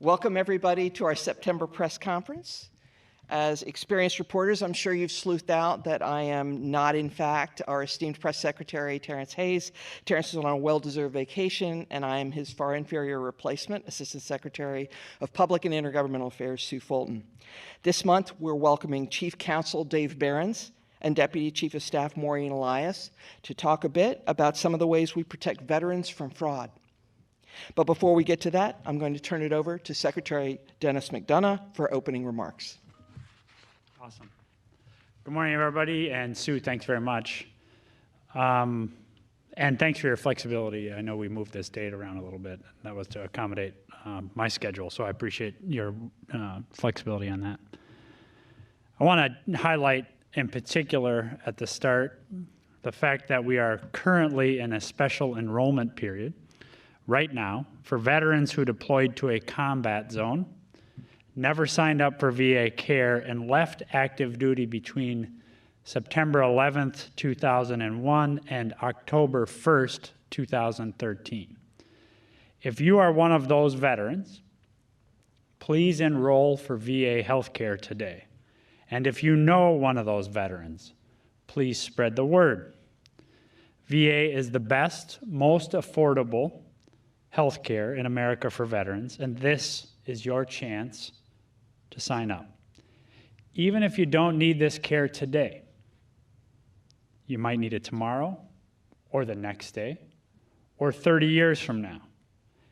Welcome, everybody, to our September press conference. As experienced reporters, I'm sure you've sleuthed out that I am not, in fact, our esteemed press secretary, Terrence Hayes. Terrence is on a well-deserved vacation, and I am his far inferior replacement, Assistant Secretary of Public and Intergovernmental Affairs, Sue Fulton. This month, we're welcoming Chief Counsel Dave Behrens and Deputy Chief of Staff Maureen Elias to talk a bit about some of the ways we protect veterans from fraud. But before we get to that, I'm going to turn it over to Secretary Denis McDonough for opening remarks. Awesome. Good morning, everybody. And Sue, thanks very much. And thanks for your flexibility. I know we moved this date around a little bit. That was to accommodate my schedule, so I appreciate your flexibility on that. I want to highlight in particular at the start the fact that we are currently in a special enrollment period right now for veterans who deployed to a combat zone, never signed up for VA care, and left active duty between September 11th, 2001 and October 1st, 2013. If you are one of those veterans, please enroll for VA healthcare today. And if you know one of those veterans, please spread the word. VA is the best, most affordable healthcare in America for veterans, and this is your chance to sign up. Even if you don't need this care today, you might need it tomorrow, or the next day, or 30 years from now.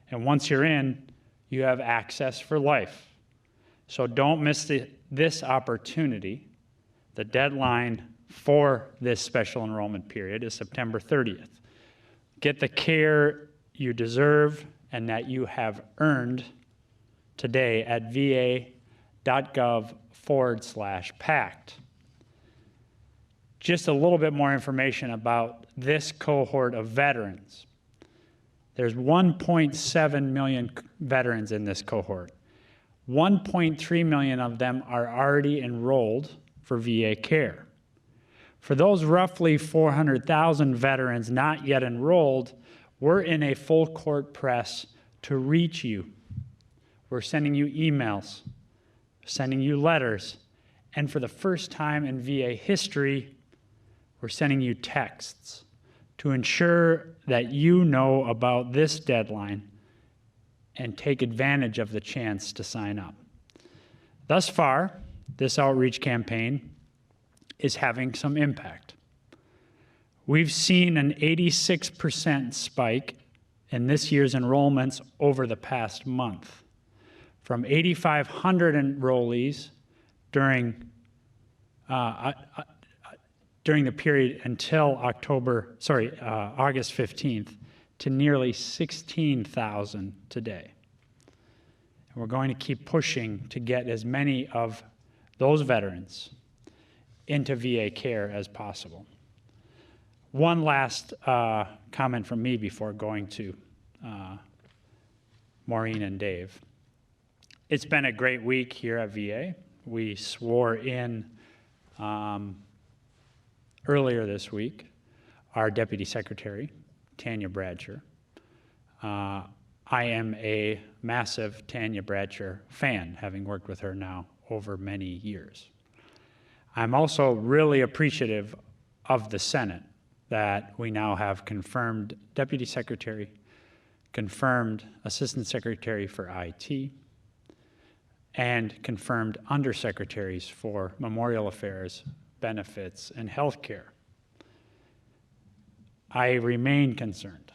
And once you're in, you have access for life. So don't miss this opportunity. The deadline for this special enrollment period is September 30th. Get the care you deserve and that you have earned today at va.gov/PACT. Just a little bit more information about this cohort of veterans. There's 1.7 million veterans in this cohort. 1.3 million of them are already enrolled for VA care. For those roughly 400,000 veterans not yet enrolled, we're in a full court press to reach you. We're sending you emails, sending you letters, and for the first time in VA history, we're sending you texts to ensure that you know about this deadline and take advantage of the chance to sign up. Thus far, this outreach campaign is having some impact. We've seen an 86% spike in this year's enrollments over the past month, from 8,500 enrollees during the period until August 15th to nearly 16,000 today. And we're going to keep pushing to get as many of those veterans into VA care as possible. One last comment from me before going to Maureen and Dave. It's been a great week here at VA. We swore in earlier this week our Deputy Secretary, Tanya Bradsher. I am a massive Tanya Bradsher fan, having worked with her now over many years. I'm also really appreciative of the Senate that we now have confirmed Deputy Secretary, confirmed Assistant Secretary for IT, and confirmed Undersecretaries for Memorial Affairs, Benefits, and Healthcare. I remain concerned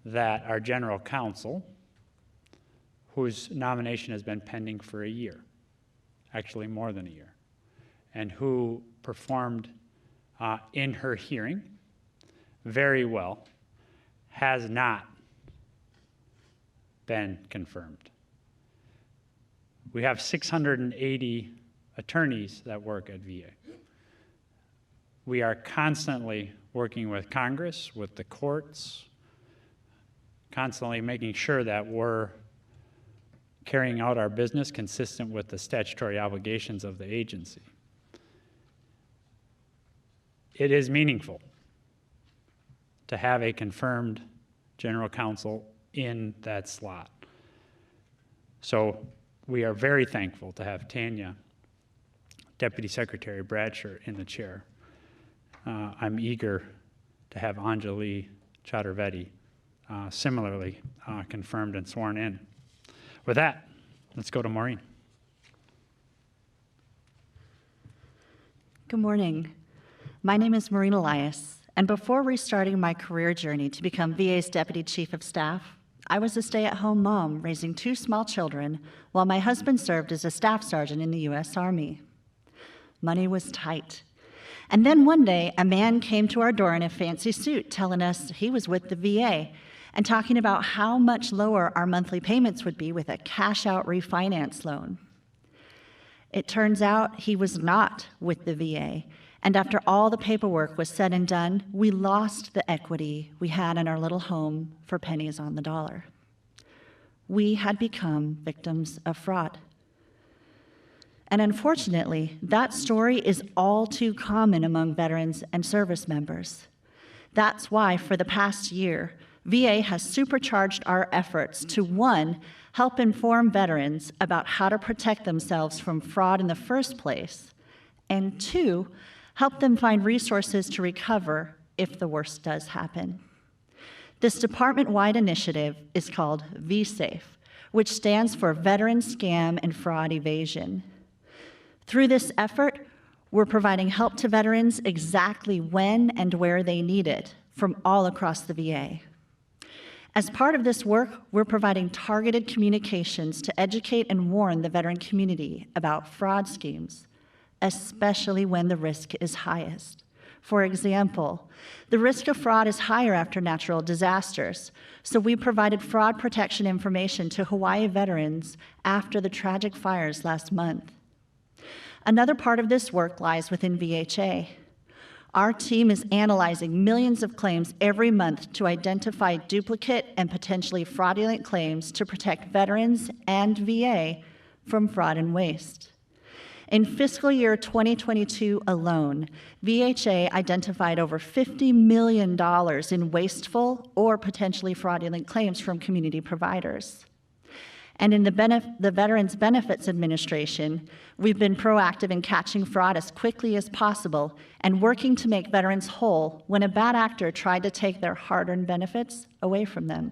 that our General Counsel, whose nomination has been pending for a year, actually more than a year, and who performed in her hearing very well, has not been confirmed. We have 680 attorneys that work at VA. We are constantly working with Congress, with the courts, constantly making sure that we're carrying out our business consistent with the statutory obligations of the agency. It is meaningful to have a confirmed general counsel in that slot. So we are very thankful to have Tanya, Deputy Secretary Bradsher, in the chair. I'm eager to have Anjali Chaturvedi similarly confirmed and sworn in. With that, let's go to Maureen. Good morning. My name is Maureen Elias, and before restarting my career journey to become VA's Deputy Chief of Staff, I was a stay-at-home mom raising 2 small children while my husband served as a staff sergeant in the U.S. Army. Money was tight. And then one day, a man came to our door in a fancy suit telling us he was with the VA and talking about how much lower our monthly payments would be with a cash-out refinance loan. It turns out he was not with the VA, and after all the paperwork was said and done, we lost the equity we had in our little home for pennies on the dollar. We had become victims of fraud. And unfortunately, that story is all too common among veterans and service members. That's why, for the past year, VA has supercharged our efforts to, 1, help inform veterans about how to protect themselves from fraud in the first place, and 2, help them find resources to recover if the worst does happen. This department-wide initiative is called VSafe, which stands for Veteran Scam and Fraud Evasion. Through this effort, we're providing help to veterans exactly when and where they need it from all across the VA. As part of this work, we're providing targeted communications to educate and warn the veteran community about fraud schemes, especially when the risk is highest. For example, the risk of fraud is higher after natural disasters, so we provided fraud protection information to Hawaii veterans after the tragic fires last month. Another part of this work lies within VHA. Our team is analyzing millions of claims every month to identify duplicate and potentially fraudulent claims to protect veterans and VA from fraud and waste. In fiscal year 2022 alone, VHA identified over $50 million in wasteful or potentially fraudulent claims from community providers. And in the Veterans Benefits Administration, we've been proactive in catching fraud as quickly as possible and working to make veterans whole when a bad actor tried to take their hard-earned benefits away from them.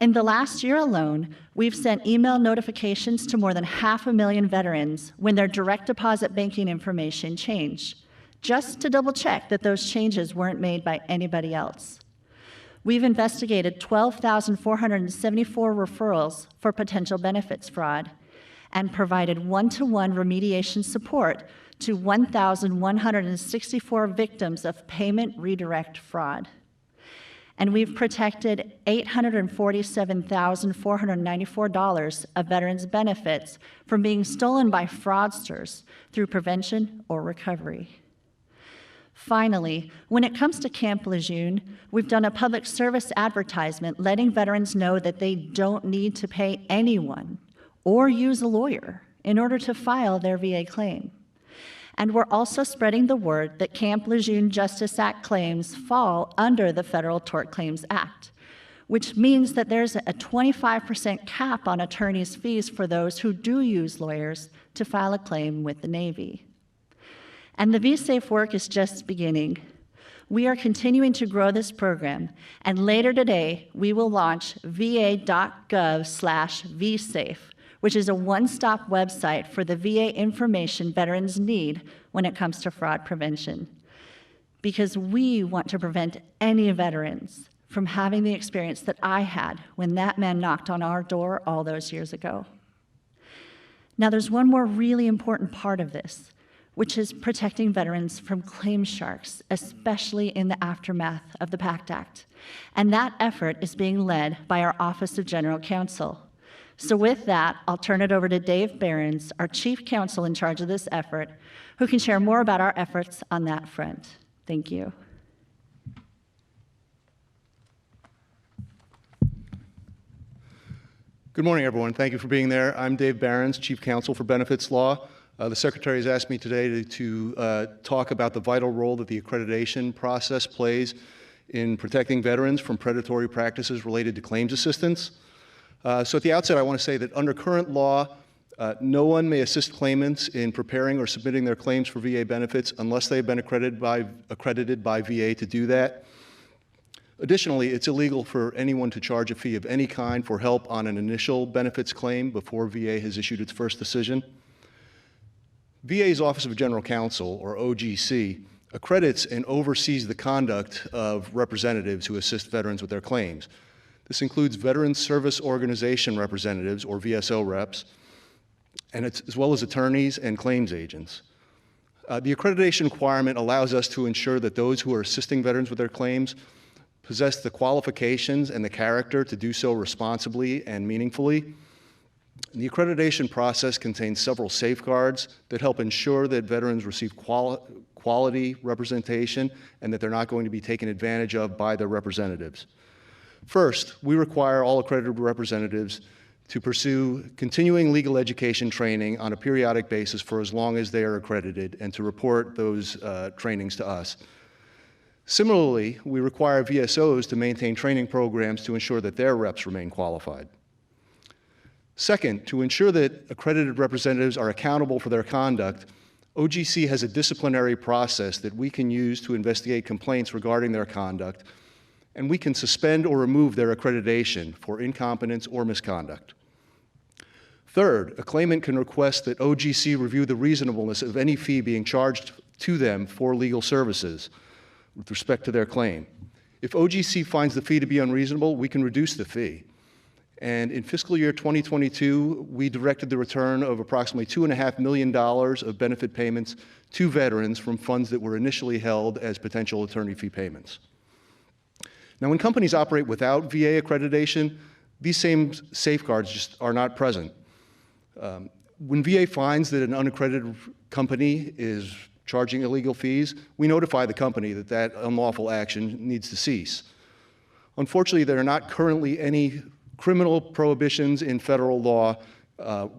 In the last year alone, we've sent email notifications to more than 500,000 veterans when their direct deposit banking information changed, just to double-check that those changes weren't made by anybody else. We've investigated 12,474 referrals for potential benefits fraud and provided one-to-one remediation support to 1,164 victims of payment redirect fraud. And we've protected $847,494 of veterans' benefits from being stolen by fraudsters through prevention or recovery. Finally, when it comes to Camp Lejeune, we've done a public service advertisement letting veterans know that they don't need to pay anyone or use a lawyer in order to file their VA claim. And we're also spreading the word that Camp Lejeune Justice Act claims fall under the Federal Tort Claims Act, which means that there's a 25% cap on attorneys' fees for those who do use lawyers to file a claim with the Navy. And the VSafe work is just beginning. We are continuing to grow this program, and later today, we will launch va.gov/vsafe, which is a one-stop website for the VA information veterans need when it comes to fraud prevention. Because we want to prevent any veterans from having the experience that I had when that man knocked on our door all those years ago. Now, there's one more really important part of this, which is protecting veterans from claim sharks, especially in the aftermath of the PACT Act. And that effort is being led by our Office of General Counsel. So with that, I'll turn it over to Dave Behrens, our Chief Counsel in charge of this effort, who can share more about our efforts on that front. Thank you. Good morning, everyone. Thank you for being there. I'm Dave Behrens, Chief Counsel for Benefits Law. The Secretary has asked me today to talk about the vital role that the accreditation process plays in protecting veterans from predatory practices related to claims assistance. So at the outset, I want to say that under current law, no one may assist claimants in preparing or submitting their claims for VA benefits unless they have been accredited by VA to do that. Additionally, it's illegal for anyone to charge a fee of any kind for help on an initial benefits claim before VA has issued its first decision. VA's Office of General Counsel, or OGC, accredits and oversees the conduct of representatives who assist veterans with their claims. This includes Veterans Service Organization representatives, or VSO reps, and as well as attorneys and claims agents. The accreditation requirement allows us to ensure that those who are assisting veterans with their claims possess the qualifications and the character to do so responsibly and meaningfully. The accreditation process contains several safeguards that help ensure that veterans receive quality representation and that they're not going to be taken advantage of by their representatives. First, we require all accredited representatives to pursue continuing legal education training on a periodic basis for as long as they are accredited and to report those trainings to us. Similarly, we require VSOs to maintain training programs to ensure that their reps remain qualified. Second, to ensure that accredited representatives are accountable for their conduct, OGC has a disciplinary process that we can use to investigate complaints regarding their conduct, and we can suspend or remove their accreditation for incompetence or misconduct. Third, a claimant can request that OGC review the reasonableness of any fee being charged to them for legal services with respect to their claim. If OGC finds the fee to be unreasonable, we can reduce the fee. And in fiscal year 2022, we directed the return of approximately $2.5 million of benefit payments to veterans from funds that were initially held as potential attorney fee payments. Now, when companies operate without VA accreditation, these same safeguards just are not present. When VA finds that an unaccredited company is charging illegal fees, we notify the company that that unlawful action needs to cease. Unfortunately, there are not currently any criminal prohibitions in federal law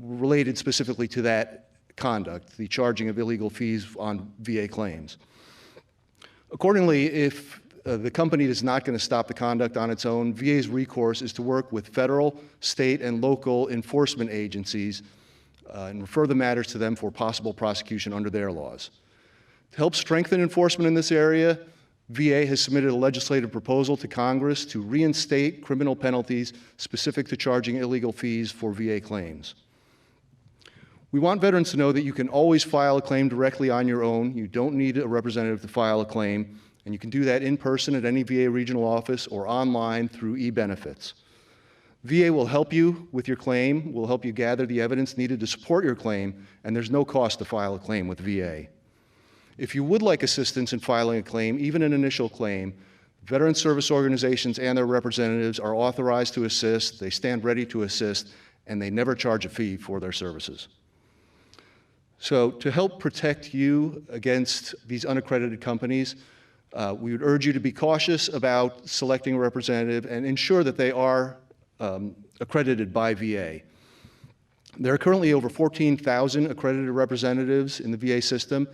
related specifically to that conduct, the charging of illegal fees on VA claims. Accordingly, if the company is not going to stop the conduct on its own, VA's recourse is to work with federal, state, and local enforcement agencies and refer the matters to them for possible prosecution under their laws. To help strengthen enforcement in this area, VA has submitted a legislative proposal to Congress to reinstate criminal penalties specific to charging illegal fees for VA claims. We want veterans to know that you can always file a claim directly on your own. You don't need a representative to file a claim, and you can do that in person at any VA regional office or online through e-benefits. VA will help you with your claim, will help you gather the evidence needed to support your claim, and there's no cost to file a claim with VA. If you would like assistance in filing a claim, even an initial claim, veteran service organizations and their representatives are authorized to assist, they stand ready to assist, and they never charge a fee for their services. So to help protect you against these unaccredited companies, we would urge you to be cautious about selecting a representative and ensure that they are accredited by VA. There are currently over 14,000 accredited representatives in the VA system.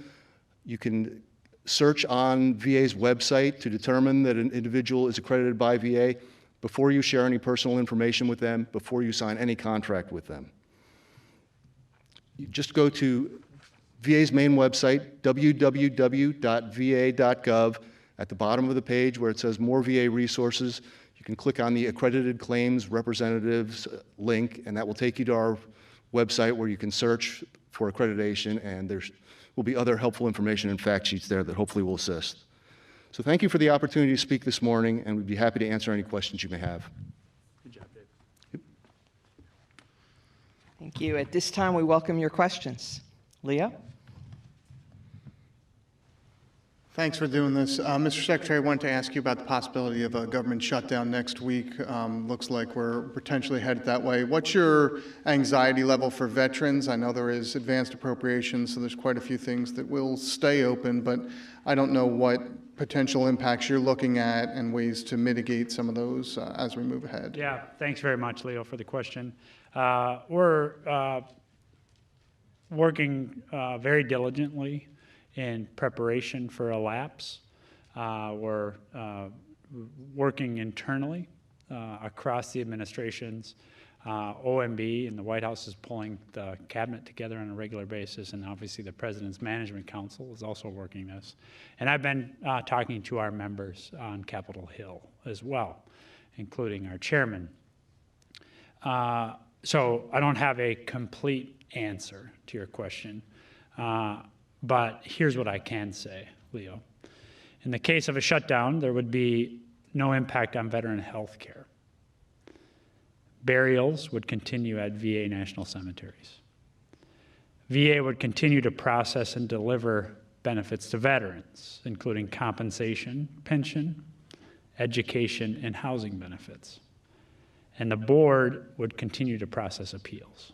You can search on VA's website to determine that an individual is accredited by VA before you share any personal information with them, before you sign any contract with them. You just go to VA's main website, www.va.gov. At the bottom of the page where it says More VA Resources, you can click on the Accredited Claims Representatives link, and that will take you to our website where you can search for accreditation, and there's will be other helpful information and fact sheets there that hopefully will assist. So thank you for the opportunity to speak this morning, and we'd be happy to answer any questions you may have. Good job, Dave. Yep. Thank you. At this time, we welcome your questions. Leah? Thanks for doing this. Mr. Secretary, I wanted to ask you about the possibility of a government shutdown next week. Looks like we're potentially headed that way. What's your anxiety level for veterans? I know there is advanced appropriations, so there's quite a few things that will stay open, but I don't know what potential impacts you're looking at and ways to mitigate some of those as we move ahead. Yeah, thanks very much, Leo, for the question. We're working very diligently in preparation for a lapse. We're working internally across the administrations OMB and the White House is pulling the cabinet together on a regular basis, and obviously the President's Management Council is also working this. And I've been talking to our members on Capitol Hill as well, including our chairman. So I don't have a complete answer to your question, but here's what I can say, Leo. In the case of a shutdown, there would be no impact on veteran health care. Burials would continue at VA national cemeteries. VA would continue to process and deliver benefits to veterans, including compensation, pension, education, and housing benefits. And the board would continue to process appeals.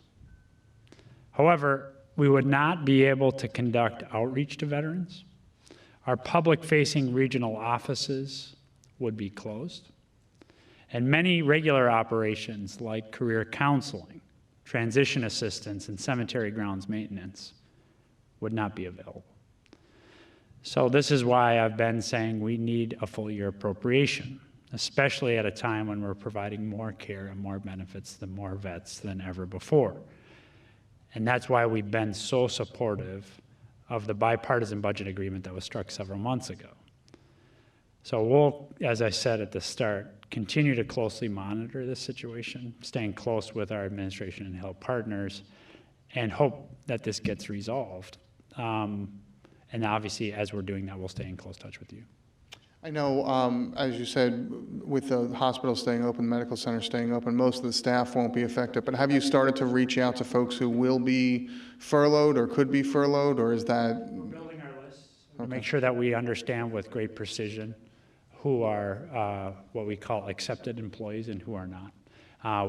However, we would not be able to conduct outreach to veterans. Our public-facing regional offices would be closed. And many regular operations like career counseling, transition assistance, and cemetery grounds maintenance would not be available. So this is why I've been saying we need a full year appropriation, especially at a time when we're providing more care and more benefits to more vets than ever before. And that's why we've been so supportive of the bipartisan budget agreement that was struck several months ago. So we'll, as I said at the start, continue to closely monitor this situation, staying close with our administration and health partners, and hope that this gets resolved. And obviously, as we're doing that, we'll stay in close touch with you. I know, as you said, with the hospital staying open, medical center staying open, most of the staff won't be affected, but have you started to reach out to folks who will be furloughed or could be furloughed, or is that? We're building our lists to make sure that we understand with great precision who are what we call accepted employees and who are not.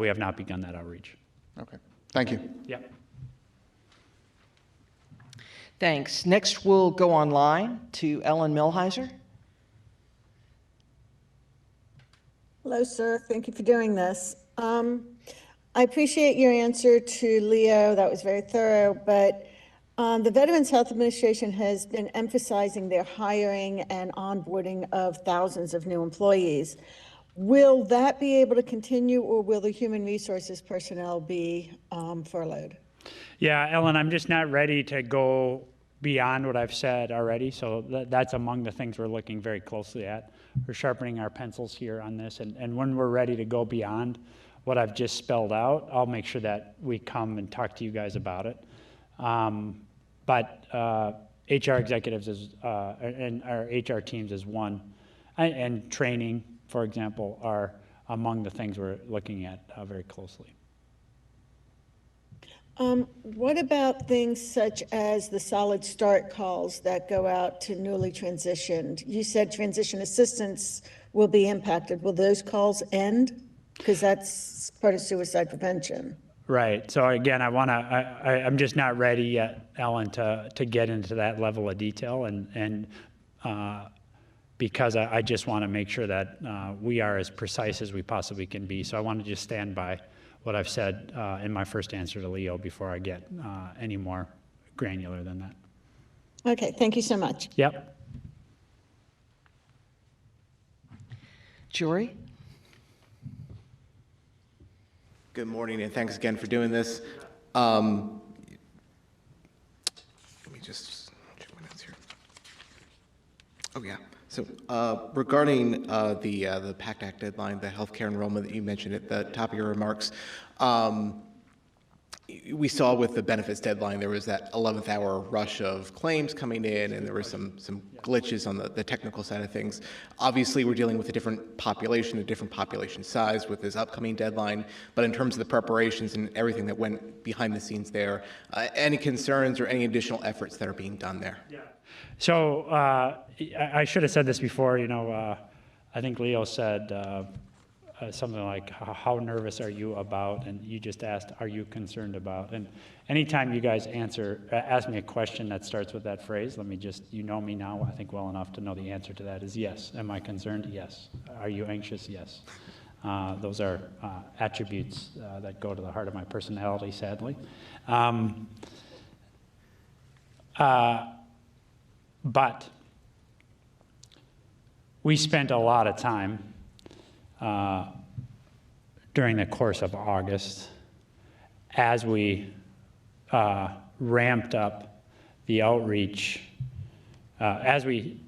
We have not begun that outreach. Okay, thank you. Yep. Thanks. Next, we'll go online to Ellen Milheiser. Hello, sir. Thank you for doing this. I appreciate your answer to Leo. That was very thorough, but the Veterans Health Administration has been emphasizing their hiring and onboarding of thousands of new employees. Will that be able to continue, or will the human resources personnel be furloughed? Yeah, Ellen, I'm just not ready to go beyond what I've said already, so that's among the things we're looking very closely at. We're sharpening our pencils here on this, and when we're ready to go beyond what I've just spelled out, I'll make sure that we come and talk to you guys about it. But HR executives is, and our HR teams is one, and training, for example, are among the things we're looking at very closely. What about things such as the solid start calls that go out to newly transitioned? You said transition assistance will be impacted. Will those calls end? Because that's part of suicide prevention. Right. So again, I'm just not ready yet, Ellen, to get into that level of detail, and because I just want to make sure that we are as precise as we possibly can be. So I want to just stand by what I've said in my first answer to Leo before I get any more granular than that. Okay. Thank you so much. Yep. Jory? Good morning, and thanks again for doing this. Let me just check my notes here. Oh, yeah. So regarding the PACT Act deadline, the healthcare enrollment that you mentioned at the top of your remarks, we saw with the benefits deadline, there was that 11th hour rush of claims coming in, and there were some glitches on the technical side of things. Obviously, we're dealing with a different population size with this upcoming deadline, but in terms of the preparations and everything that went behind the scenes there, any concerns or any additional efforts that are being done there? Yeah. So I should have said this before, I think Leo said something like, how nervous are you about? And you just asked, are you concerned about? And anytime you guys ask me a question that starts with that phrase, let me just, you know me now, I think well enough to know the answer to that is yes. Am I concerned? Yes. Are you anxious? Yes. Those are attributes that go to the heart of my personality, sadly. But we spent a lot of time during the course of August as we ramped up the outreach, as we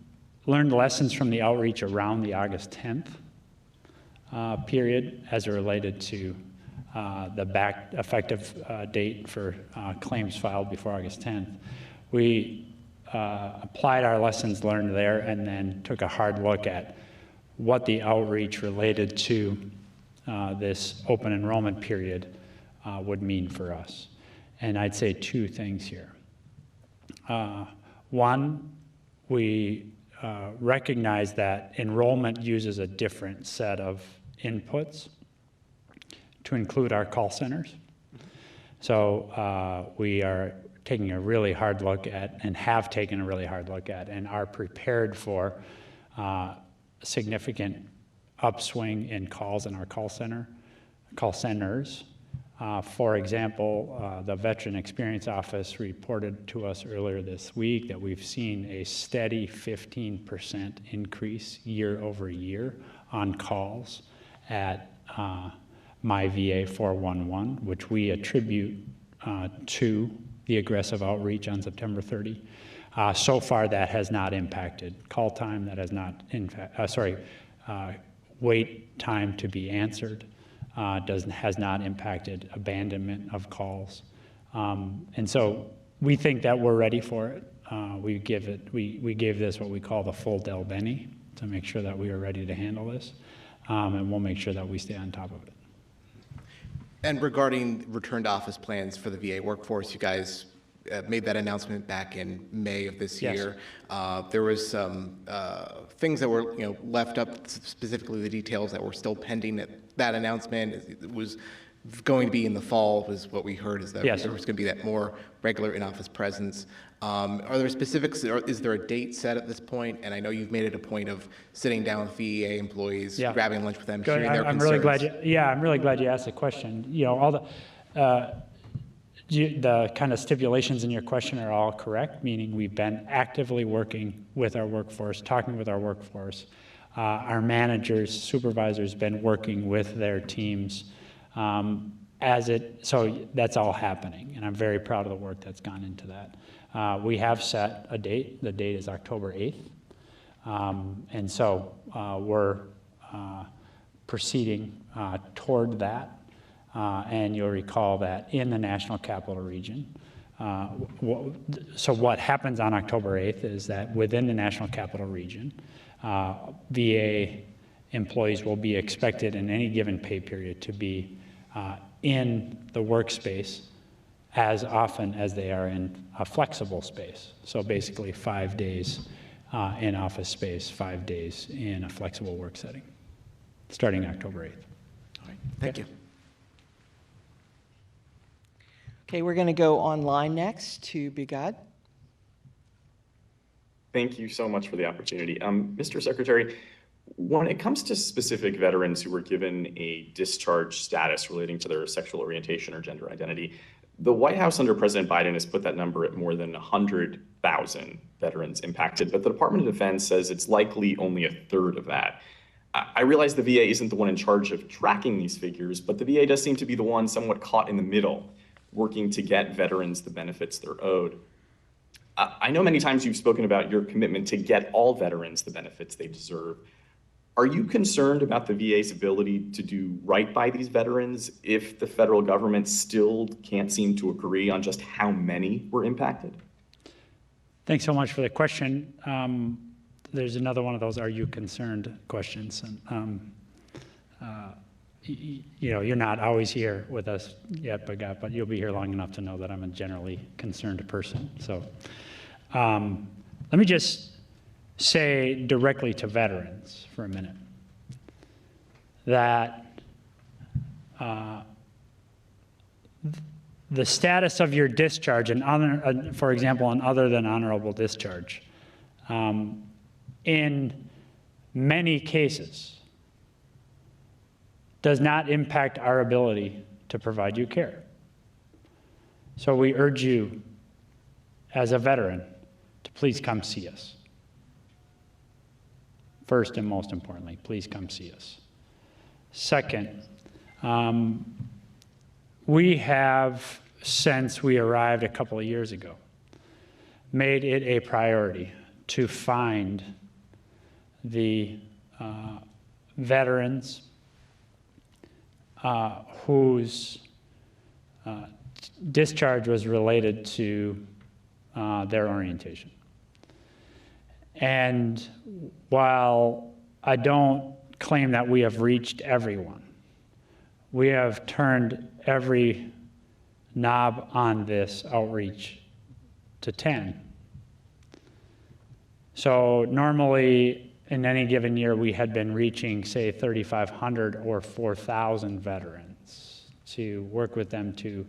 learned lessons from the outreach around the August 10th period as it related to the back effective date for claims filed before August 10th. We applied our lessons learned there and then took a hard look at what the outreach related to this open enrollment period would mean for us. And I'd say two things here. One, we recognize that enrollment uses a different set of inputs to include our call centers. So we are taking a really hard look at, and have taken a really hard look at, and are prepared for significant upswing in calls in our call centers. For example, the Veteran Experience Office reported to us earlier this week that we've seen a steady 15% increase year over year on calls at My VA 411, which we attribute to the aggressive outreach on September 30. So far, that has not impacted call time. That has not, wait time to be answered. Has not impacted abandonment of calls. And so we think that we're ready for it. We gave this what we call the full Del Benny to make sure that we are ready to handle this. And we'll make sure that we stay on top of it. And regarding return to office plans for the VA workforce, you guys made that announcement back in May of this year. There was some things that were left up, specifically the details that were still pending at that announcement. It was going to be in the fall, was what we heard, is that there was going to be that more regular in-office presence. Are there specifics, or is there a date set at this point? And I know you've made it a point of sitting down with VA employees, grabbing lunch with them, hearing their concerns. I'm really glad you asked the question. All the kind of stipulations in your question are all correct, meaning we've been actively working with our workforce, talking with our workforce. Our managers, supervisors, been working with their teams so that's all happening, and I'm very proud of the work that's gone into that. We have set a date. The date is October 8th, and so we're proceeding toward that. And you'll recall that in the National Capital Region, so what happens on October 8th is that within the National Capital Region, VA employees will be expected in any given pay period to be in the workspace as often as they are in a flexible space. So basically 5 days in office space, 5 days in a flexible work setting, starting October 8th. All right, thank you. Okay, we're going to go online next to Bigad. Thank you so much for the opportunity. Mr. Secretary, when it comes to specific veterans who were given a discharge status relating to their sexual orientation or gender identity, the White House under President Biden has put that number at more than 100,000 veterans impacted, but the Department of Defense says it's likely only a third of that. I realize the VA isn't the one in charge of tracking these figures, but the VA does seem to be the one somewhat caught in the middle, working to get veterans the benefits they're owed. I know many times you've spoken about your commitment to get all veterans the benefits they deserve. Are you concerned about the VA's ability to do right by these veterans if the federal government still can't seem to agree on just how many were impacted? Thanks so much for the question. There's another one of those "Are you concerned?" questions. You're not always here with us yet, but you'll be here long enough to know that I'm a generally concerned person. So let me just say directly to veterans for a minute that the status of your discharge, and for example, an other than honorable discharge, in many cases does not impact our ability to provide you care. So we urge you, as a veteran, to please come see us. First and most importantly, please come see us. Second, We have, since we arrived a couple of years ago, made it a priority to find the veterans whose discharge was related to their orientation. And while I don't claim that we have reached everyone, we have turned every knob on this outreach to 10. So normally in any given year we had been reaching, say, 3,500 or 4,000 veterans to work with them to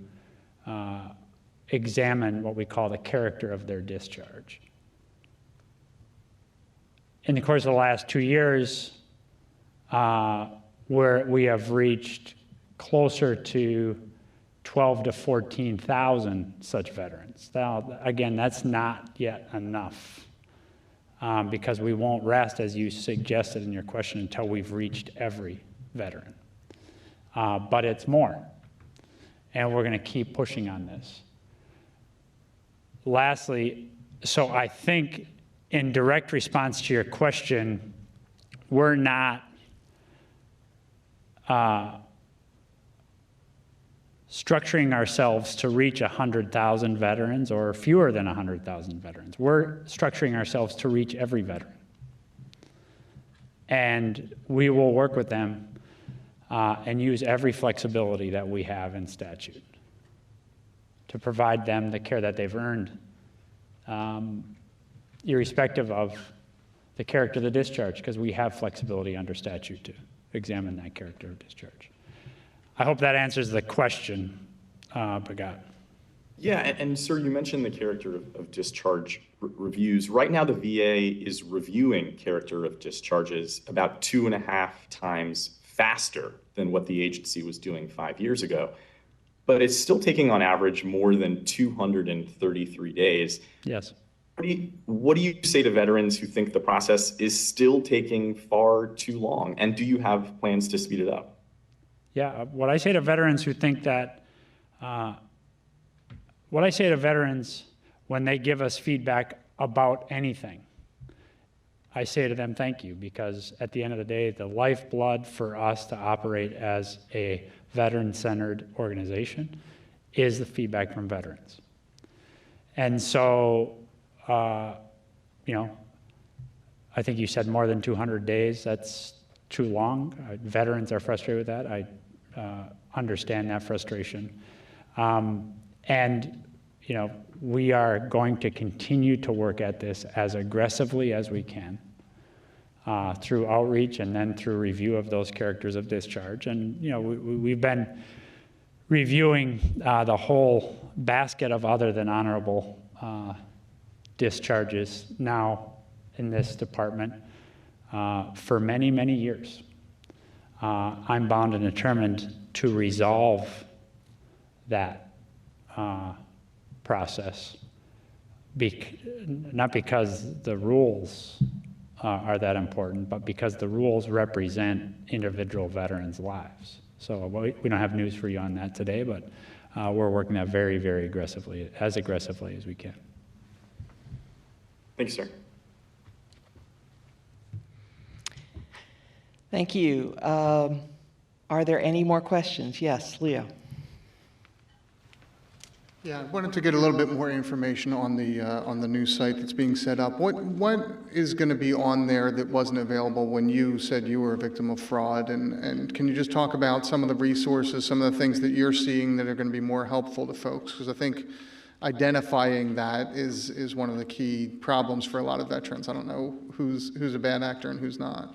examine what we call the character of their discharge. In the course of the last 2 years, where we have reached closer to 12 to 14,000 such veterans. Now, again, that's not yet enough because we won't rest, as you suggested in your question, until we've reached every veteran. But it's more, and we're going to keep pushing on this. Lastly, so I think in direct response to your question, we're not structuring ourselves to reach 100,000 veterans or fewer than 100,000 veterans. We're structuring ourselves to reach every veteran. And we will work with them and use every flexibility that we have in statute to provide them the care that they've earned, irrespective of the character of the discharge, because we have flexibility under statute to examine that character of discharge. I hope that answers the question, Bhagat. Yeah, and sir, you mentioned the character of discharge reviews. Right now, the VA is reviewing character of discharges about 2.5 times faster than what the agency was doing 5 years ago. But it's still taking on average more than 233 days. Yes. What do you say to veterans who think the process is still taking far too long? And do you have plans to speed it up? Yeah, what I say to veterans who think that, what I say to veterans when they give us feedback about anything, I say to them, thank you, because at the end of the day, the lifeblood for us to operate as a veteran-centered organization is the feedback from veterans. And so, you know, I think you said more than 200 days. That's too long. Veterans are frustrated with that. I understand that frustration. And, you know, we are going to continue to work at this as aggressively as we can through outreach and then through review of those characters of discharge. And, you know, we've been reviewing the whole basket of other than honorable discharges now in this department for many, many years. I'm bound and determined to resolve that process, not because the rules are that important, but because the rules represent individual veterans' lives. So we don't have news for you on that today, but we're working that very, very aggressively as we can. Thanks, sir. Thank you. Are there any more questions? Yes, Leo. Yeah, I wanted to get a little bit more information on the new site that's being set up. What is going to be on there that wasn't available when you said you were a victim of fraud? And can you just talk about some of the resources, some of the things that you're seeing that are going to be more helpful to folks? Because I think identifying that is one of the key problems for a lot of veterans. I don't know who's a bad actor and who's not.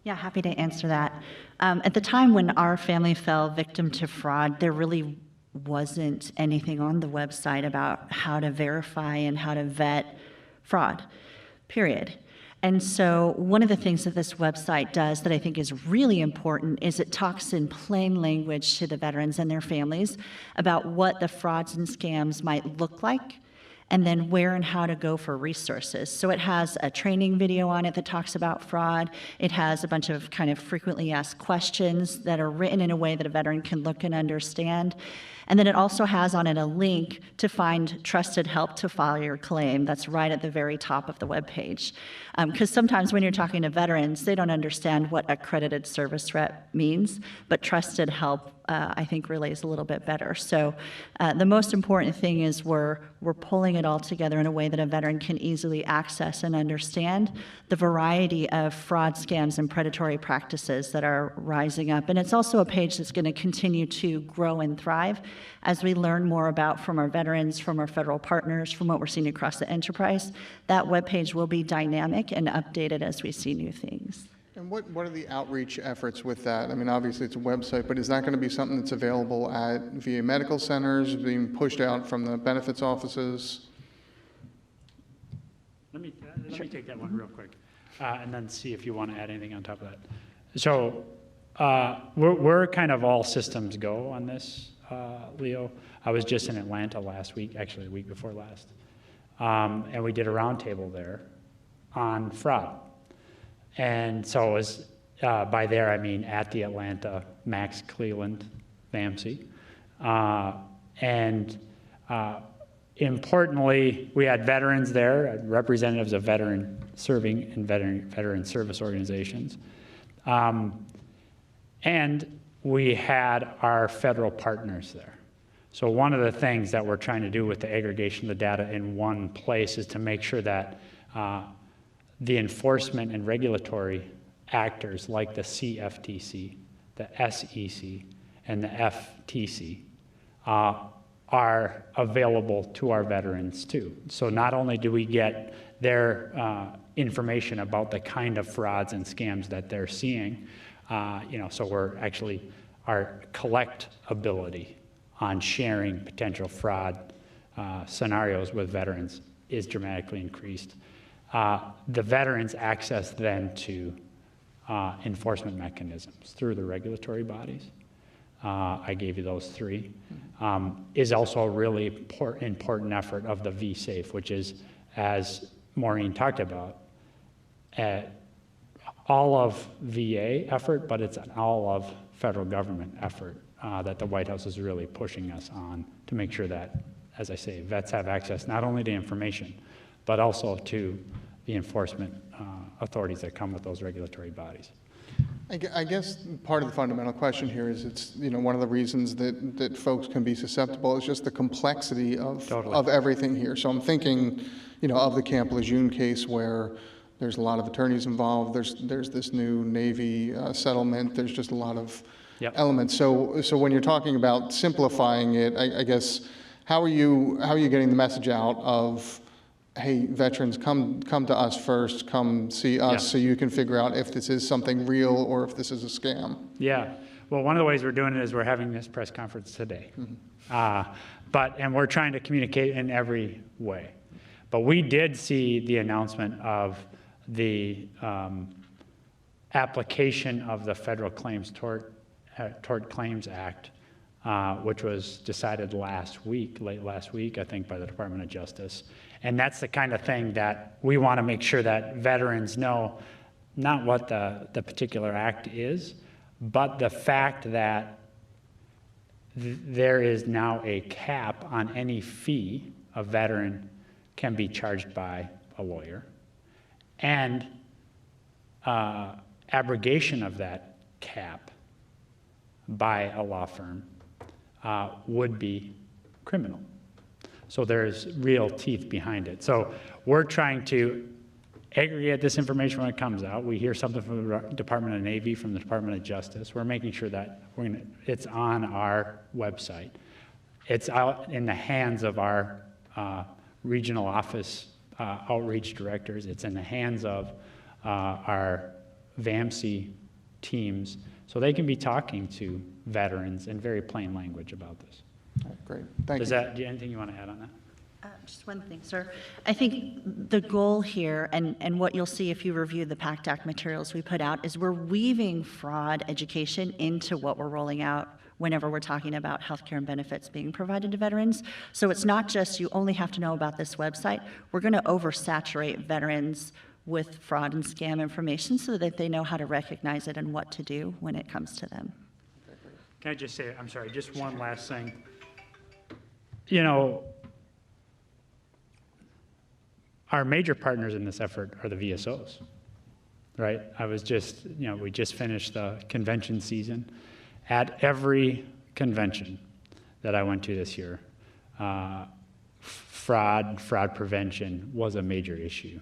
Yeah, happy to answer that. At the time when our family fell victim to fraud, there really wasn't anything on the website about how to verify and how to vet fraud, period. And so one of the things that this website does that I think is really important is it talks in plain language to the veterans and their families about what the frauds and scams might look like and then where and how to go for resources. So it has a training video on it that talks about fraud. It has a bunch of kind of frequently asked questions that are written in a way that a veteran can look and understand. And then it also has on it a link to find trusted help to file your claim. That's right at the very top of the webpage. Because sometimes when you're talking to veterans, they don't understand what accredited service rep means, but trusted help, I think, relays a little bit better. So the most important thing is we're pulling it all together in a way that a veteran can easily access and understand the variety of fraud, scams, and predatory practices that are rising up. And it's also a page that's going to continue to grow and thrive as we learn more about from our veterans, from our federal partners, from what we're seeing across the enterprise. That webpage will be dynamic and updated as we see new things. And what are the outreach efforts with that? I mean, obviously it's a website, but is that going to be something that's available at VA medical centers, being pushed out from the benefits offices? Let me take that one real quick, and then see if you want to add anything on top of that. So we're kind of all systems go on this, Leo. I was just in Atlanta last week, actually the week before last, and we did a roundtable there on fraud. And so it was, by there I mean at the Atlanta Max Cleland VAMC. Importantly, we had veterans there, representatives of veteran serving and veteran service organizations. And we had our federal partners there. So one of the things that we're trying to do with the aggregation of the data in one place is to make sure that the enforcement and regulatory actors like the CFTC, the SEC, and the FTC are available to our veterans too. So not only do we get their information about the kind of frauds and scams that they're seeing, so we're actually, our collectability on sharing potential fraud scenarios with veterans is dramatically increased. The veterans access then to enforcement mechanisms through the regulatory bodies. I gave you those three, is also a really important effort of the V-Safe, which is, as Maureen talked about, all of VA effort, but it's an all of federal government effort that the White House is really pushing us on to make sure that, as I say, vets have access not only to information, but also to the enforcement authorities that come with those regulatory bodies. I guess part of the fundamental question here is it's, one of the reasons that folks can be susceptible is just the complexity of everything here. So I'm thinking, of the Camp Lejeune case where there's a lot of attorneys involved, there's this new Navy settlement, there's just a lot of elements. So when you're talking about simplifying it, I guess, how are you getting the message out of, hey, veterans, come to us first, come see us, so you can figure out if this is something real or if this is a scam? Yeah. Well, one of the ways we're doing it is we're having this press conference today. And we're trying to communicate in every way. But we did see the announcement of the application of the Federal Claims Tort Claims Act, which was decided late last week, I think, by the Department of Justice. And that's the kind of thing that we want to make sure that veterans know, not what the particular act is, but the fact that there is now a cap on any fee a veteran can be charged by a lawyer. And abrogation of that cap by a law firm would be criminal. So there's real teeth behind it. So we're trying to aggregate this information when it comes out. We hear something from the Department of Navy, from the Department of Justice. We're making sure that it's on our website. It's out in the hands of our regional office outreach directors. It's in the hands of our VAMC teams, so they can be talking to veterans in very plain language about this. All right, great. Thank you. Anything you want to add on that? Just one thing, sir. I think the goal here, and what you'll see if you review the PACT Act materials we put out, is we're weaving fraud education into what we're rolling out whenever we're talking about healthcare and benefits being provided to veterans. So it's not just you only have to know about this website. We're going to oversaturate veterans with fraud and scam information so that they know how to recognize it and what to do when it comes to them. Can I just say, I'm sorry, just one last thing. You know, our major partners in this effort are the VSOs, right? I was just, you know, we just finished the convention season. At every convention that I went to this year, fraud prevention was a major issue,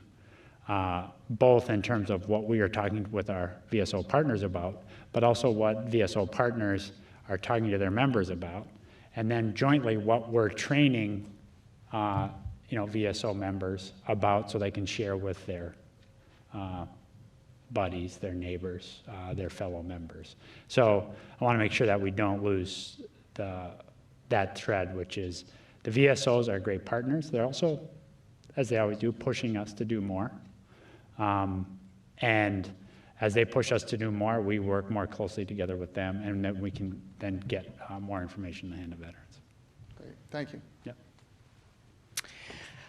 both in terms of what we are talking with our VSO partners about, but also what VSO partners are talking to their members about, and then jointly what we're training VSO members about so they can share with their buddies, their neighbors, their fellow members. So I want to make sure that we don't lose that thread, which is the VSOs are great partners. They're also, as they always do, pushing us to do more. And as they push us to do more, we work more closely together with them, and then we can then get more information in the hand of veterans. Great, thank you. Yep.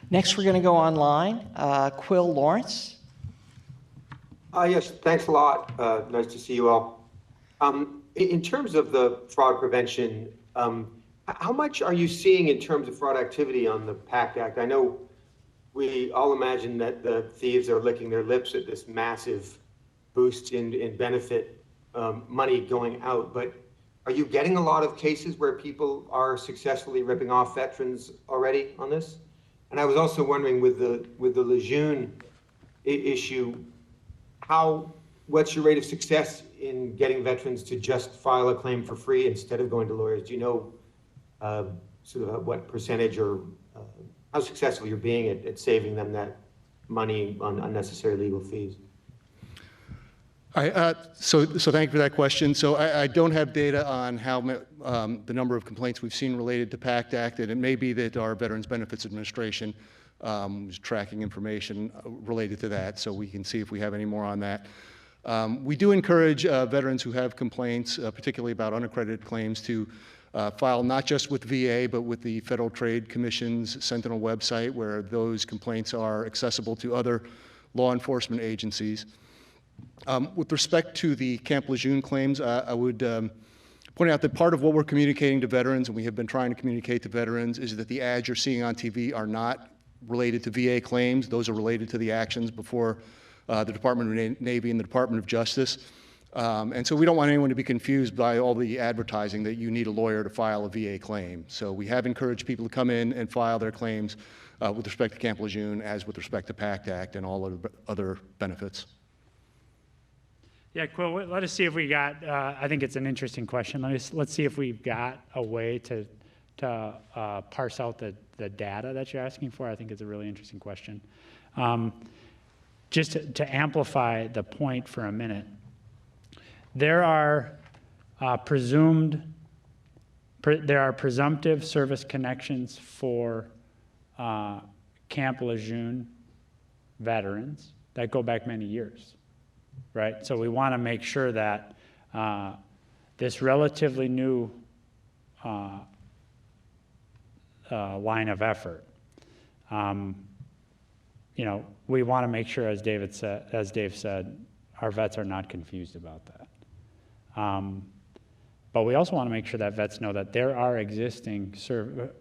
Next, we're going to go online. Quill Lawrence. Yes, thanks a lot. Nice to see you all. In terms of the fraud prevention, how much are you seeing in terms of fraud activity on the PACT Act? I know we all imagine that the thieves are licking their lips at this massive boost in benefit money going out, but are you getting a lot of cases where people are successfully ripping off veterans already on this? And I was also wondering with the Lejeune issue, what's your rate of success in getting veterans to just file a claim for free instead of going to lawyers? Do you know sort of what percentage or how successful you're being at saving them that money on unnecessary legal fees? So thank you for that question. So I don't have data on how the number of complaints we've seen related to PACT Act, and it may be that our Veterans Benefits Administration is tracking information related to that, so we can see if we have any more on that. We do encourage veterans who have complaints, particularly about unaccredited claims, to file not just with VA, but with the Federal Trade Commission's Sentinel website, where those complaints are accessible to other law enforcement agencies. With respect to the Camp Lejeune claims, I would point out that part of what we're communicating to veterans, and we have been trying to communicate to veterans, is that the ads you're seeing on TV are not related to VA claims. Those are related to the actions before the Department of Navy and the Department of Justice. And so we don't want anyone to be confused by all the advertising that you need a lawyer to file a VA claim. So we have encouraged people to come in and file their claims with respect to Camp Lejeune as with respect to PACT Act and all other benefits. Yeah, Quill, let us see if we got, I think it's an interesting question. Let's see if we've got a way to parse out the data that you're asking for. I think it's a really interesting question. Just to amplify the point for a minute, there are presumptive service connections for Camp Lejeune veterans that go back many years. Right? So we want to make sure that this relatively new line of effort, we want to make sure, as Dave said, our vets are not confused about that. But we also want to make sure that vets know that there are existing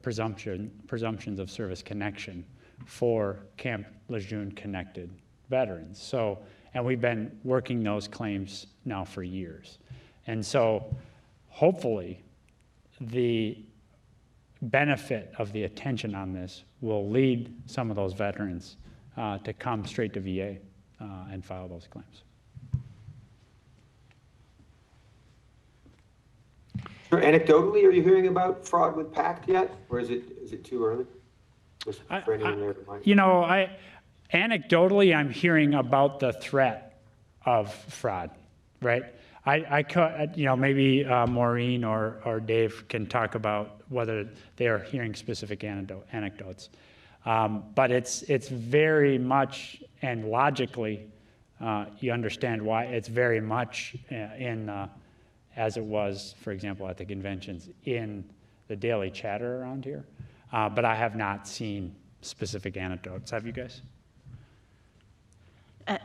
presumptions of service connection for Camp Lejeune connected veterans. So. And we've been working those claims now for years. And so hopefully the benefit of the attention on this will lead some of those veterans to come straight to VA and file those claims. Sure. Anecdotally, are you hearing about fraud with PACT yet? Or is it too early? Just for anyone there to mind. Anecdotally, I'm hearing about the threat of fraud, right? I could, maybe Maureen or Dave can talk about whether they are hearing specific anecdotes. But it's very much, and logically, you understand why it's very much as it was, for example, at the conventions in the daily chatter around here. But I have not seen specific anecdotes. Have you guys?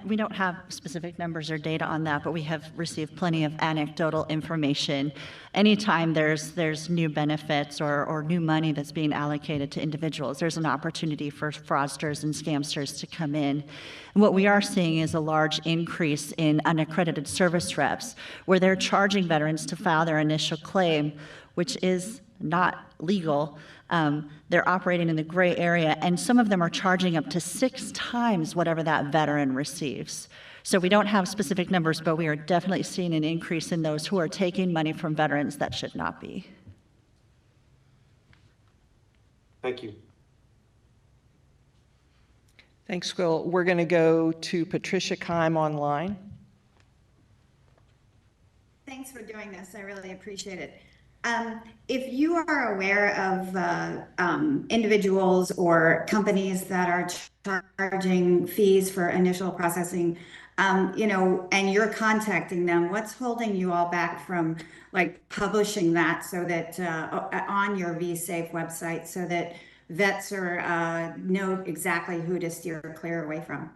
We don't have specific numbers or data on that, but we have received plenty of anecdotal information. Anytime there's new benefits or new money that's being allocated to individuals, there's an opportunity for fraudsters and scamsters to come in. And what we are seeing is a large increase in unaccredited service reps, where they're charging veterans to file their initial claim, which is not legal. They're operating in the gray area, and some of them are charging up to 6 times whatever that veteran receives. So we don't have specific numbers, but we are definitely seeing an increase in those who are taking money from veterans that should not be. Thank you. Thanks, Will. We're going to go to Patricia Keim online. Thanks for doing this. I really appreciate it. If you are aware of individuals or companies that are charging fees for initial processing, and you're contacting them, what's holding you all back from like publishing that so that on your VSafe website so that vets know exactly who to steer clear away from?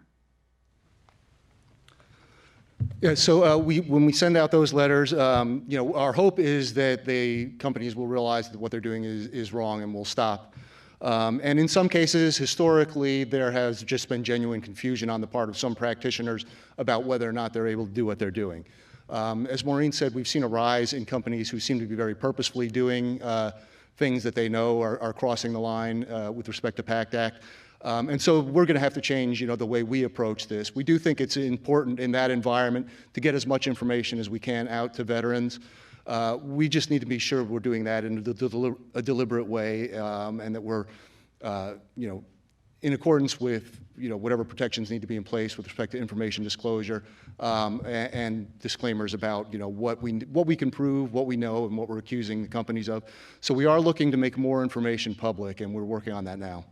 Yeah, so when we send out those letters, our hope is that the companies will realize that what they're doing is wrong and will stop. And in some cases, historically, there has just been genuine confusion on the part of some practitioners about whether or not they're able to do what they're doing. As Maureen said, we've seen a rise in companies who seem to be very purposefully doing things that they know are crossing the line with respect to PACT Act. And so we're going to have to change, the way we approach this. We do think it's important in that environment to get as much information as we can out to veterans. We just need to be sure we're doing that in a deliberate way, and that we're, in accordance with, whatever protections need to be in place with respect to information disclosure and disclaimers about, what we can prove, what we know, and what we're accusing the companies of. So we are looking to make more information public, and we're working on that now.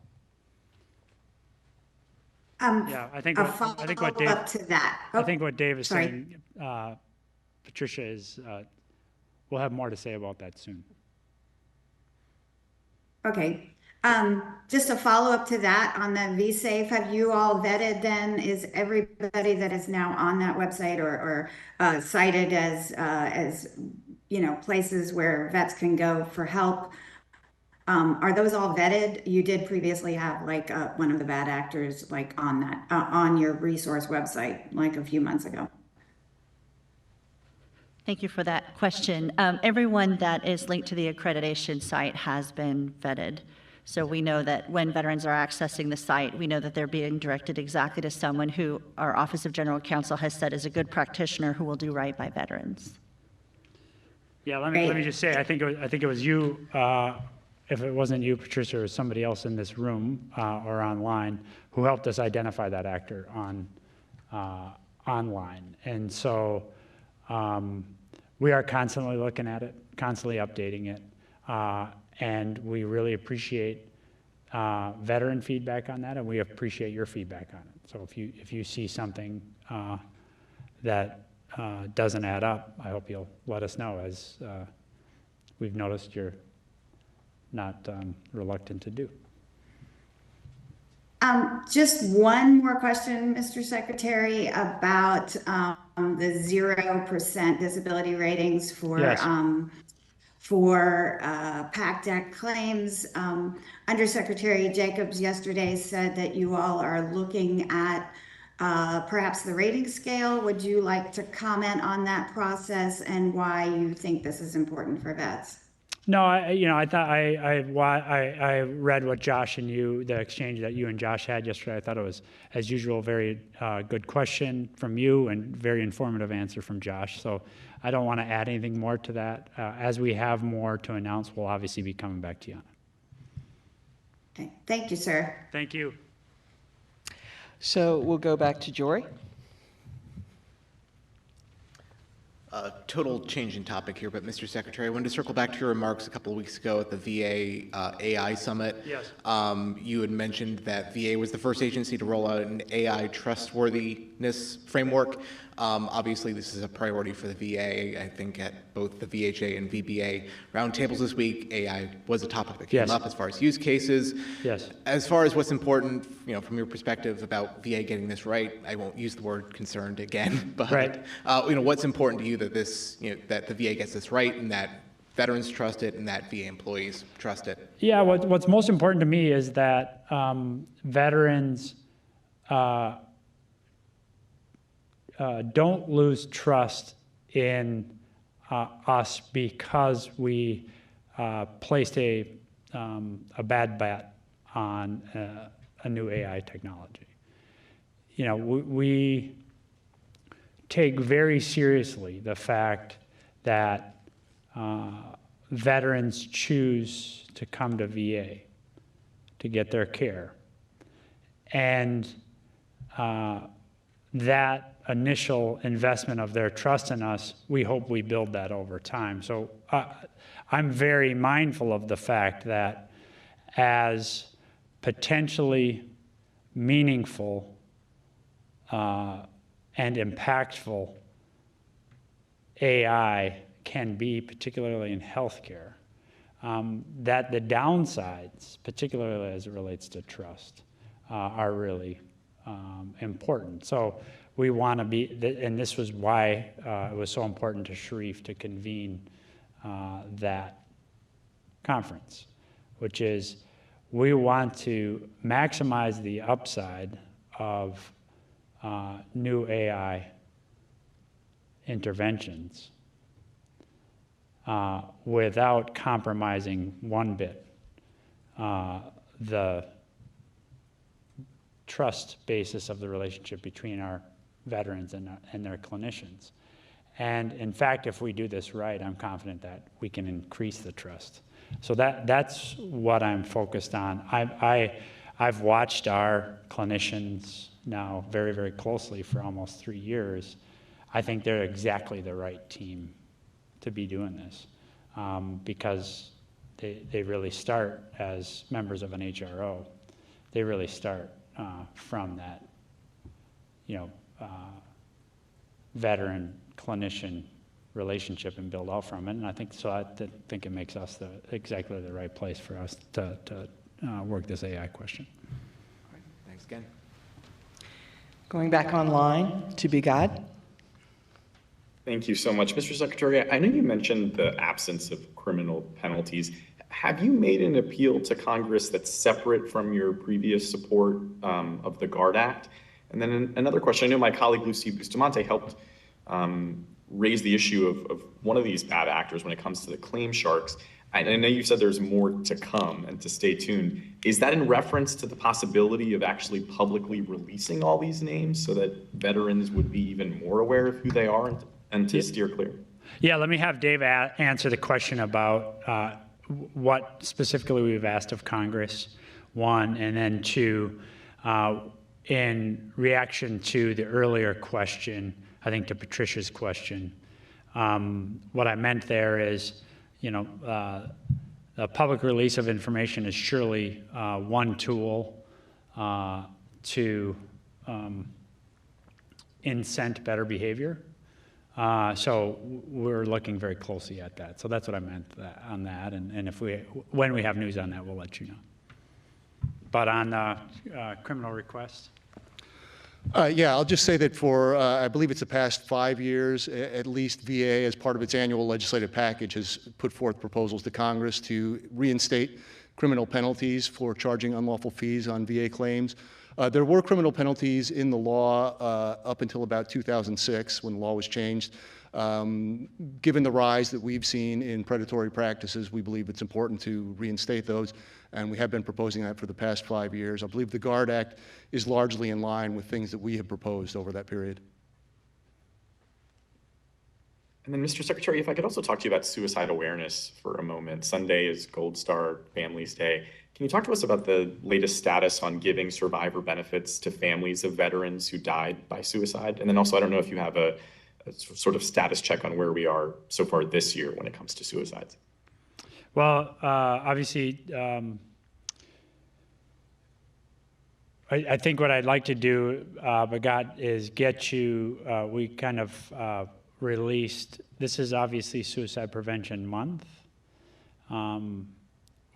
Yeah, I think what Dave, up to that. I think what Dave is sorry. saying, Patricia, is we'll have more to say about that soon. Okay. Just a follow up to that on the VSafe, have you all vetted then? Is everybody that is now on that website or cited as places where vets can go for help? Are those all vetted? You did previously have like one of the bad actors like on that on your resource website like a few months ago. Thank you for that question. Everyone that is linked to the accreditation site has been vetted. So we know that when veterans are accessing the site, we know that they're being directed exactly to someone who our Office of General Counsel has said is a good practitioner who will do right by veterans. Yeah, let me just say, I think it was you. If it wasn't you, Patricia, or somebody else in this room or online who helped us identify that actor online. And so we are constantly looking at it, constantly updating it. And we really appreciate veteran feedback on that, and we appreciate your feedback on it. So if you see something that doesn't add up, I hope you'll let us know, as we've noticed you're not reluctant to do. Just one more question, Mr. Secretary, about the 0% disability ratings for Yes. For PACT Act claims. Undersecretary Jacobs yesterday said that you all are looking at perhaps the rating scale. Would you like to comment on that process and why you think this is important for vets? No, I thought I read what Josh and you, the exchange that you and Josh had yesterday. I thought it was, as usual, a very good question from you and very informative answer from Josh. So I don't want to add anything more to that. As we have more to announce, we'll obviously be coming back to you on it. Okay. Thank you, sir. Thank you. So we'll go back to Jory. total change in topic here, but Mr. Secretary, I wanted to circle back to your remarks a couple of weeks ago at the VA AI Summit. Yes. You had mentioned that VA was the first agency to roll out an AI trustworthiness framework. Obviously, this is a priority for the VA. I think at both the VHA and VBA roundtables this week, AI was a topic that came up as far as use cases. Yes. As far as what's important, from your perspective about VA getting this right, I won't use the word concerned again, but what's important to you that that the VA gets this right and that veterans trust it and that VA employees trust it? Yeah, what's most important to me is that veterans don't lose trust in us because we placed a bad bet on a new AI technology. We take very seriously the fact that veterans choose to come to VA to get their care. And that initial investment of their trust in us, we hope we build that over time. So I'm very mindful of the fact that as potentially meaningful and impactful AI can be, particularly in healthcare, that the downsides, particularly as it relates to trust, are really important. So we want to be, and this was why it was so important to Sharif to convene that conference, which is we want to maximize the upside of new AI interventions without compromising one bit the trust basis of the relationship between our veterans and their clinicians. And in fact, if we do this right, I'm confident that we can increase the trust. So that's what I'm focused on. I've watched our clinicians now very, very closely for almost 3 years. I think they're exactly the right team to be doing this because they really start as members of an HRO. They really start from that, veteran-clinician relationship and build out from it. And I think it makes us exactly the right place for us to work this AI question. All right. Thanks again. Going back online to Bigad. Thank you so much. Mr. Secretary, I know you mentioned the absence of criminal penalties. Have you made an appeal to Congress that's separate from your previous support of the GUARD Act? And then another question, I know my colleague Lucy Bustamante helped raise the issue of one of these bad actors when it comes to the claim sharks. I know you said there's more to come and to stay tuned. Is that in reference to the possibility of actually publicly releasing all these names so that veterans would be even more aware of who they are and to steer clear? Yeah, let me have Dave answer the question about what specifically we've asked of Congress, one, and then two, in reaction to the earlier question, I think to Patricia's question, what I meant there is, the public release of information is surely one tool to incent better behavior. So we're looking very closely at that. So that's what I meant on that. And when we have news on that, we'll let you know. But on criminal requests? Yeah, I'll just say that for, I believe it's the past 5 years, at least VA, as part of its annual legislative package, has put forth proposals to Congress to reinstate criminal penalties for charging unlawful fees on VA claims. There were criminal penalties in the law up until about 2006 when the law was changed. Given the rise that we've seen in predatory practices, we believe it's important to reinstate those, and we have been proposing that for the past 5 years. I believe the GUARD Act is largely in line with things that we have proposed over that period. And then, Mr. Secretary, if I could also talk to you about suicide awareness for a moment. Sunday is Gold Star Families Day. Can you talk to us about the latest status on giving survivor benefits to families of veterans who died by suicide? And then also, I don't know if you have sort of status check on where we are so far this year when it comes to suicides? Well, obviously, I think what I'd like to do, Bhagat, is get you, we kind of released, this is obviously Suicide Prevention Month. And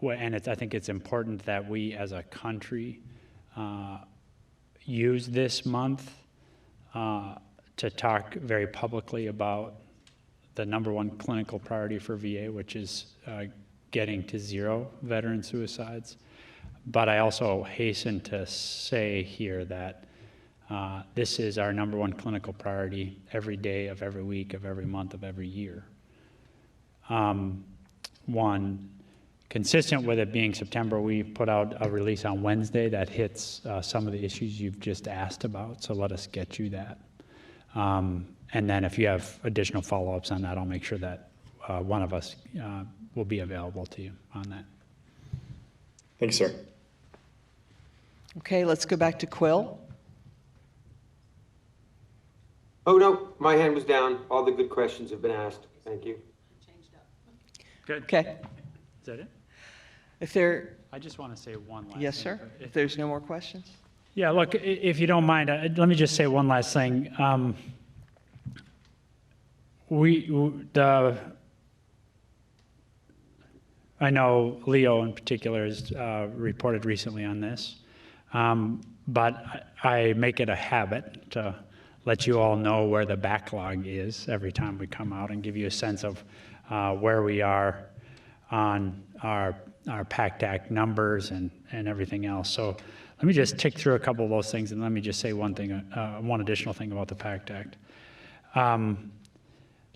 I think it's important that we as a country use this month to talk very publicly about the #1 clinical priority for VA, which is getting to 0 veteran suicides. But I also hasten to say here that this is our #1 clinical priority every day of every week of every month of every year. One, consistent with it being September, we put out a release on Wednesday that hits some of the issues you've just asked about, so let us get you that. And then if you have additional follow-ups on that, I'll make sure that one of us will be available to you on that. Thanks, sir. Okay, let's go back to Quill. Oh, no, my hand was down. All the good questions have been asked. Thank you. Good. Okay. Is that it? If there, I just want to say one last yes, thing. sir. If there's no more questions. Yeah, look, if you don't mind, let me just say one last thing. I know Leo in particular has reported recently on this, but I make it a habit to let you all know where the backlog is every time we come out and give you a sense of where we are on our PACT Act numbers and everything else. So let me just tick through a couple of those things, and let me just say one thing, one additional thing about the PACT Act.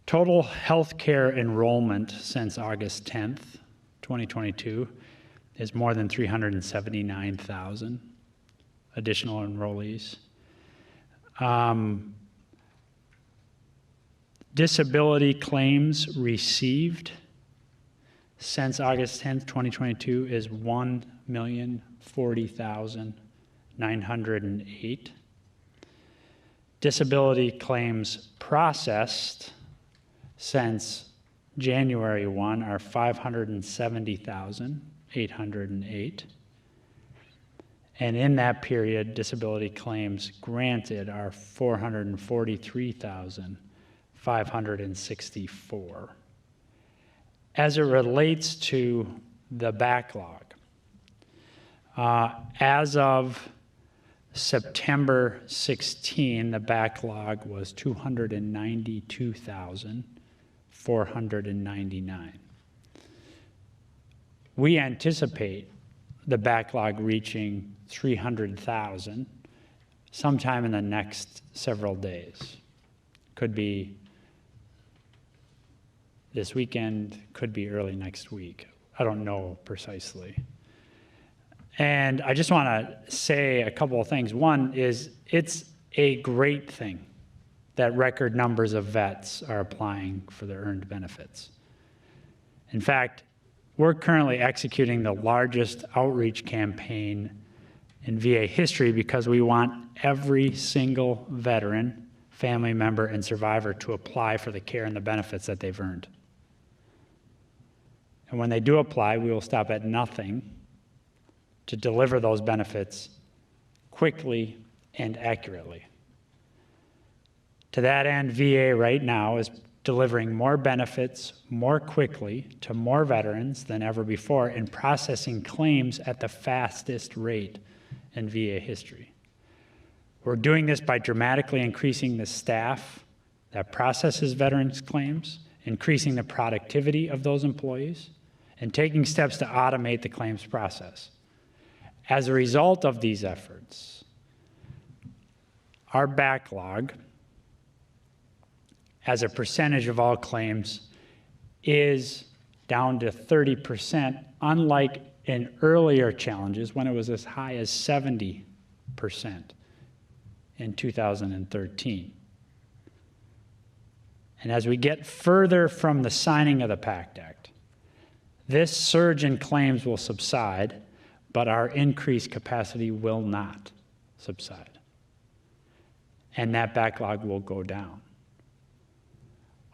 Total healthcare enrollment since August 10th, 2022 is more than 379,000 additional enrollees. Disability claims received since August 10th, 2022 is 1,040,908. Disability claims processed since January 1 are 570,808. And in that period, disability claims granted are 443,564. As it relates to the backlog, as of September 16, the backlog was 292,499. We anticipate the backlog reaching 300,000 sometime in the next several days. Could be this weekend, could be early next week. I don't know precisely. And I just want to say a couple of things. One is it's a great thing that record numbers of vets are applying for their earned benefits. In fact, we're currently executing the largest outreach campaign in VA history because we want every single veteran, family member, and survivor to apply for the care and the benefits that they've earned. And when they do apply, we will stop at nothing to deliver those benefits quickly and accurately. To that end, VA right now is delivering more benefits more quickly to more veterans than ever before and processing claims at the fastest rate in VA history. We're doing this by dramatically increasing the staff that processes veterans' claims, increasing the productivity of those employees, and taking steps to automate the claims process. As a result of these efforts, our backlog as a percentage of all claims is down to 30%, unlike in earlier challenges when it was as high as 70% in 2013. And as we get further from the signing of the PACT Act, this surge in claims will subside, but our increased capacity will not subside. And that backlog will go down.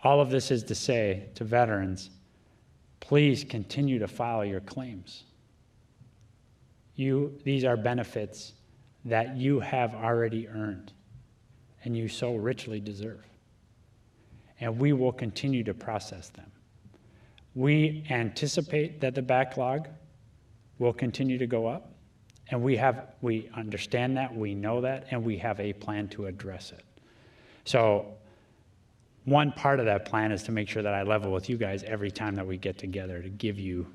All of this is to say to veterans, please continue to file your claims. These are benefits that you have already earned and you so richly deserve. And we will continue to process them. We anticipate that the backlog will continue to go up, and we understand that, we know that, and we have a plan to address it. So one part of that plan is to make sure that I level with you guys every time that we get together to give you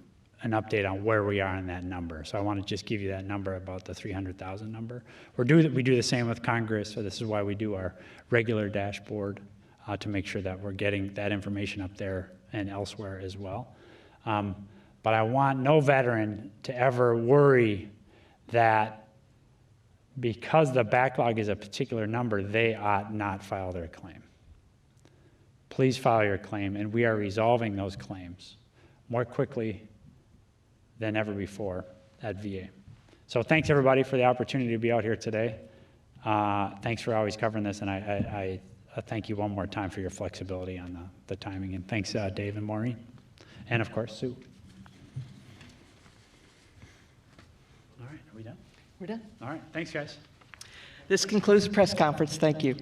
an update on where we are on that number. So I want to just give you that number about the 300,000 number. We do the same with Congress, so this is why we do our regular dashboard to make sure that we're getting that information up there and elsewhere as well. But I want no veteran to ever worry that because the backlog is a particular number, they ought not file their claim. Please file your claim, and we are resolving those claims more quickly than ever before at VA. So thanks everybody for the opportunity to be out here today. Thanks for always covering this, and I thank you one more time for your flexibility on the timing, and thanks Dave and Maureen, and of course Sue. All right, are we done? We're done. All right, thanks guys. This concludes the press conference. Thank you.